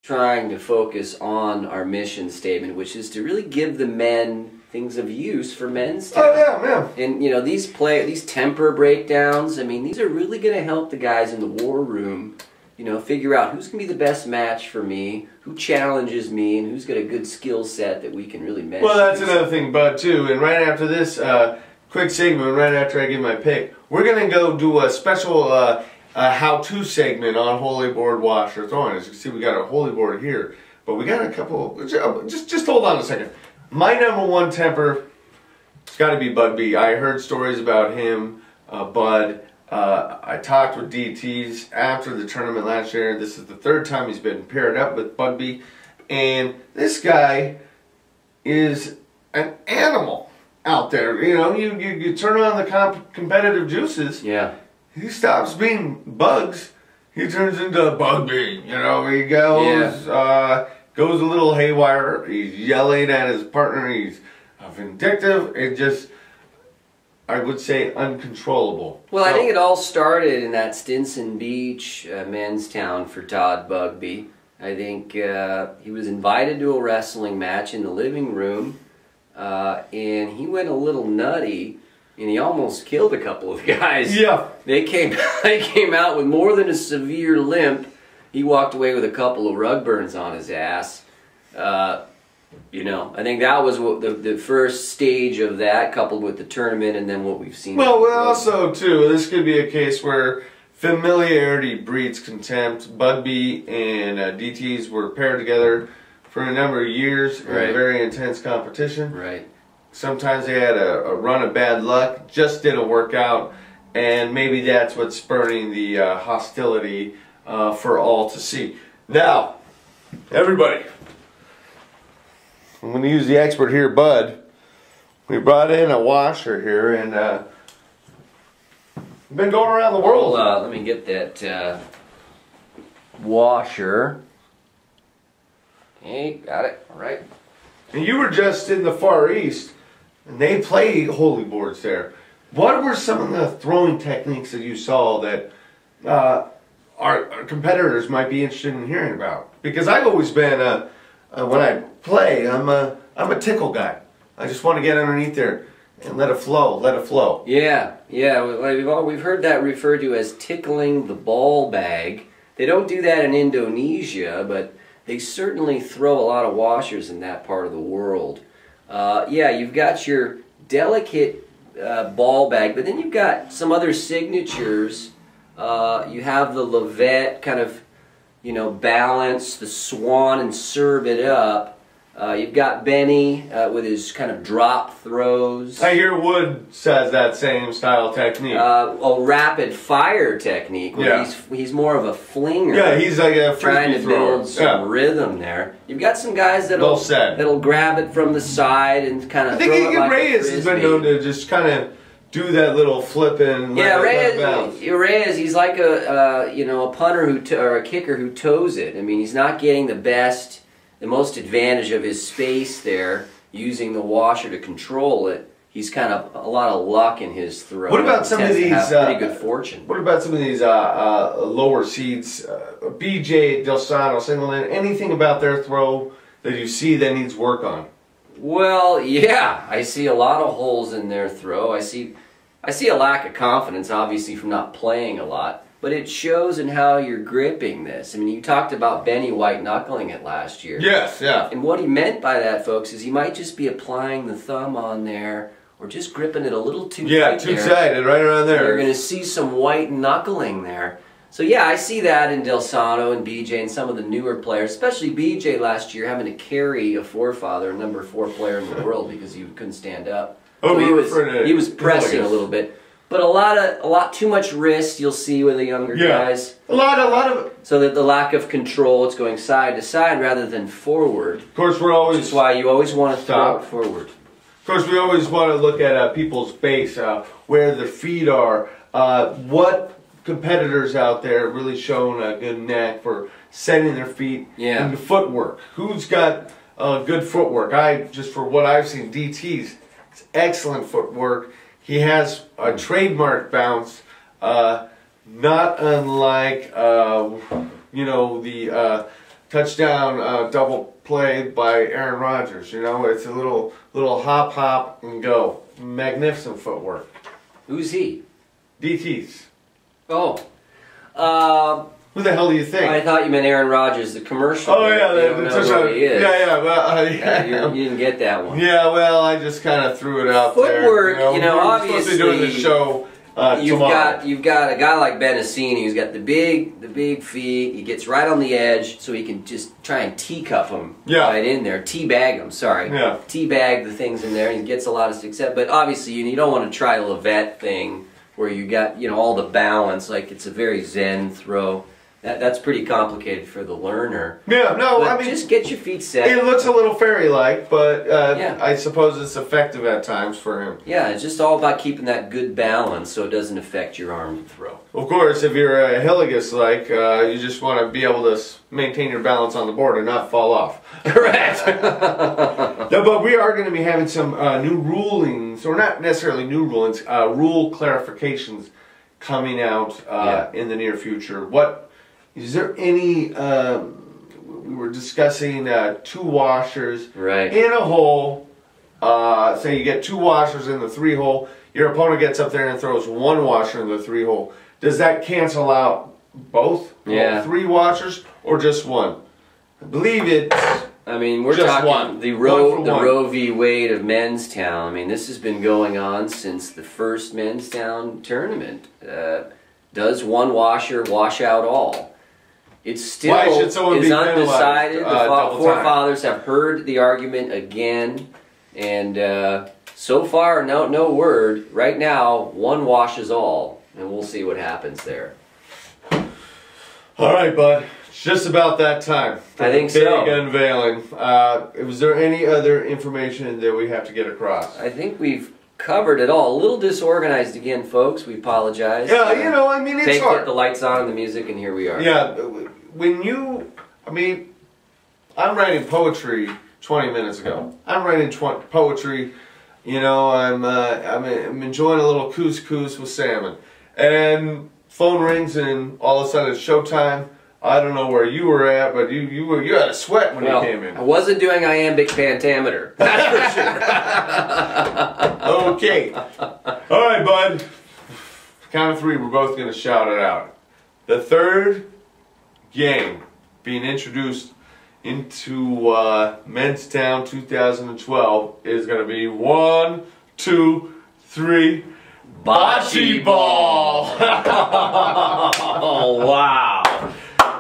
trying to focus on our mission statement, which is to really give the men things of use for Menstown. Oh yeah, yeah. And you know, these temper breakdowns, I mean, these are really going to help the guys in the war room, you know, figure out who's going to be the best match for me, who challenges me, and who's got a good skill set that we can really mesh. Well, that's another thing, Bud, too. And right after this quick segment, right after I give my pick, we're going to go do a special how-to segment on holy board washer throwing. As you can see, we got a holy board here, but we got a couple. Just hold on a second. My number one temper, it's got to be Bud B. I heard stories about him, Bud. I talked with DTs after the tournament last year. This is the third time he's been paired up with Bud B. And this guy is an animal out there. You know, you turn on the competitive juices. Yeah. He stops being Bugs. He turns into Bud B. You know, he goes, goes a little haywire. He's yelling at his partner. He's vindictive. It just, I would say, uncontrollable. Well, I think it all started in that Stinson Beach, Menstown for Todd Bugby. I think he was invited to a wrestling match in the living room, and he went a little nutty, and he almost killed a couple of guys. Yeah. They came out with more than a severe limp. He walked away with a couple of rug burns on his ass. You know, I think that was what the first stage of that, coupled with the tournament, and then what we've seen. Well, also, too, this could be a case where familiarity breeds contempt. Bud B and DTs were paired together for a number of years in a very intense competition. Right. Sometimes they had a run of bad luck, just didn't work out, and maybe that's what's spurring the hostility for all to see. Now, everybody, I'm going to use the expert here, Bud. We brought in a washer here, and we've been going around the world. Well, let me get that washer. Okay, got it. All right. And you were just in the Far East, and they play holy boards there. What were some of the throwing techniques that you saw that our competitors might be interested in hearing about? Because I've always been, when I play, I'm a tickle guy. I just want to get underneath there and let it flow, let it flow. Yeah, yeah. We've heard that referred to as tickling the ball bag. They don't do that in Indonesia, but they certainly throw a lot of washers in that part of the world. Yeah, you've got your delicate ball bag, but then you've got some other signatures. You have the levette kind of, you know, balance, the swan and serve it up. You've got Benny with his kind of drop throws. I hear Wood says that same style technique. A rapid fire technique where he's more of a flinger. Yeah, he's like a trying to thrower. build some rhythm there. You've got some guys that'll grab it from the side and kind of. I think throw it like Reyes has been known to just kind of do that little flip and Reyes, he's like a you know, a punter or a kicker who toes it. I mean, he's not getting the most advantage of his space there, using the washer to control it. He's kind of a lot of luck in his throw. What about some of these? Pretty good fortune. What about some of these lower seeds? BJ, Delsano, Singleton. Anything about their throw that you see that needs work on? Well, yeah, I see a lot of holes in their throw. I see a lack of confidence, obviously, from not playing a lot. But it shows in how you're gripping this. I mean, you talked about Benny white-knuckling it last year. Yes, yeah. And what he meant by that, folks, is he might just be applying the thumb on there or just gripping it a little too tight there. Yeah, two-sided, right around there. You're going to see some white-knuckling there. So, yeah, I see that in Delsano and BJ and some of the newer players, especially BJ last year having to carry a forefather, a number 4 player in the world, because he couldn't stand up. Oh, so he was pressing a little bit. But a lot too much wrist you'll see with the younger guys. A lot of. So that the lack of control, it's going side to side rather than forward. Of course, we're always. Which is why you always want to throw it forward. Of course, we always want to look at people's base, where their feet are. What competitors out there really showing a good knack for setting their feet and the footwork? Who's got good footwork? Just for what I've seen, DT's excellent footwork. He has a trademark bounce, not unlike, you know, the touchdown double play by Aaron Rodgers. You know, it's a little hop, hop, and go. Magnificent footwork. Who's he? DTs. Oh. Who the hell do you think? I thought you meant Aaron Rodgers, the commercial. Oh yeah, the touchdown. He is. Yeah. Well, You didn't get that one. Yeah, well, I just kind of threw it out there. Footwork, We're obviously supposed to be doing the show tomorrow. You've got a guy like Benassini who's got the big feet. He gets right on the edge, so he can just try and teacup him right in there. Teabag him, sorry. Yeah. Teabag the things in there, and he gets a lot of success. But obviously, you don't want to try a Levette thing where you got all the balance. Like it's a very zen throw. That's pretty complicated for the learner. Yeah, no, but I mean, just get your feet set. It looks a little fairy-like, but I suppose it's effective at times for him. Yeah, it's just all about keeping that good balance so it doesn't affect your arm to throw. Of course, if you're a Hillegas-like, you just want to be able to maintain your balance on the board and not fall off. Correct. No, but we are going to be having some new rulings, or not necessarily new rulings, rule clarifications coming out in the near future. Is there any, we were discussing 2 washers in a hole. Say you get 2 washers in the 3-hole. Your opponent gets up there and throws 1 washer in the 3-hole. Does that cancel out both? Yeah. 3 washers or just 1? I believe it's I mean, we're just talking 1. the Roe v. Wade of Menstown. I mean, this has been going on since the first Menstown tournament. Does 1 washer wash out all? It still is undecided. The forefathers have heard the argument again, and so far, no word. Right now, 1 washes all, and we'll see what happens there. All right, bud. It's just about that time. I think so. Big unveiling. Was there any other information that we have to get across? I think we've covered it all. A little disorganized again, folks. We apologize. Yeah, I mean, it's hard. Put the lights on and the music, and here we are. Yeah, I'm writing poetry 20 minutes ago. I'm writing poetry, I'm enjoying a little couscous with salmon. And phone rings and all of a sudden it's showtime. I don't know where you were at, but you had a sweat when you came in. I wasn't doing iambic pentameter. That's for sure. Okay. All right, bud. Count of 3, we're both going to shout it out. The 3rd game being introduced into Menstown 2012 is going to be 1, 2, 3. Bocce ball. Oh wow.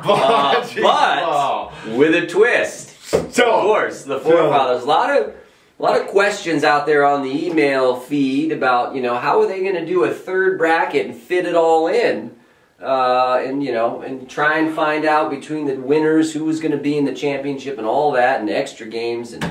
Bocce ball. With a twist. So, of course, the forefathers. A lot of questions out there on the email feed about how are they going to do a 3rd bracket and fit it all in. And try and find out between the winners who was going to be in the championship and all that, and extra games and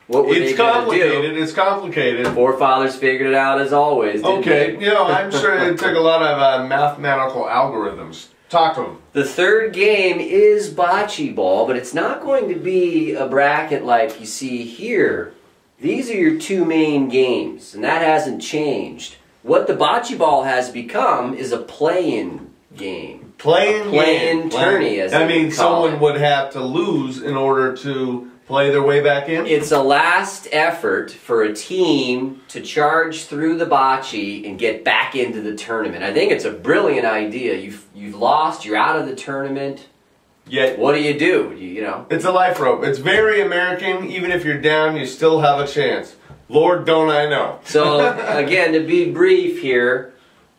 what were they going to do. It's complicated. Forefathers figured it out as always. Didn't they? I'm sure it took a lot of mathematical algorithms. Talk to them. The 3rd game is bocce ball, but it's not going to be a bracket like you see here. These are your 2 main games, and that hasn't changed. What the bocce ball has become is a play-in game. Play-in tourney, as I mean, someone would have to lose in order to play their way back in? It's a last effort for a team to charge through the bocce and get back into the tournament. I think it's a brilliant idea. You've lost, you're out of the tournament. Yet, what do? You know? It's a life rope. It's very American. Even if you're down, you still have a chance. Lord, don't I know. So, again, to be brief here,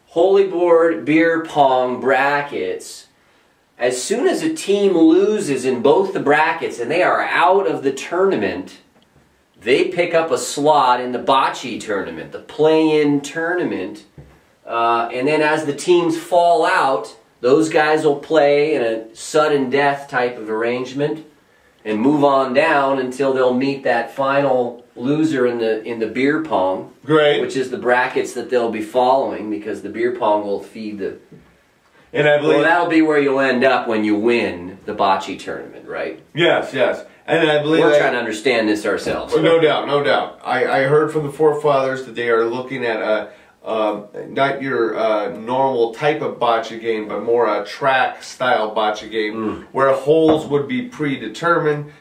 Holy Board beer pong brackets. As soon as a team loses in both the brackets and they are out of the tournament, they pick up a slot in the bocce tournament, the play-in tournament. And then as the teams fall out, those guys will play in a sudden death type of arrangement and move on down until they'll meet that final loser in the beer pong. Great. Which is the brackets that they'll be following, because the beer pong will feed the... And I believe... Well, that'll be where you'll end up when you win the bocce tournament, right? Yes, yes. And I believe... We're trying to understand this ourselves. No doubt, no doubt. I heard from the forefathers that they are looking at not your normal type of bocce game, but more a track style bocce game where holes would be predetermined.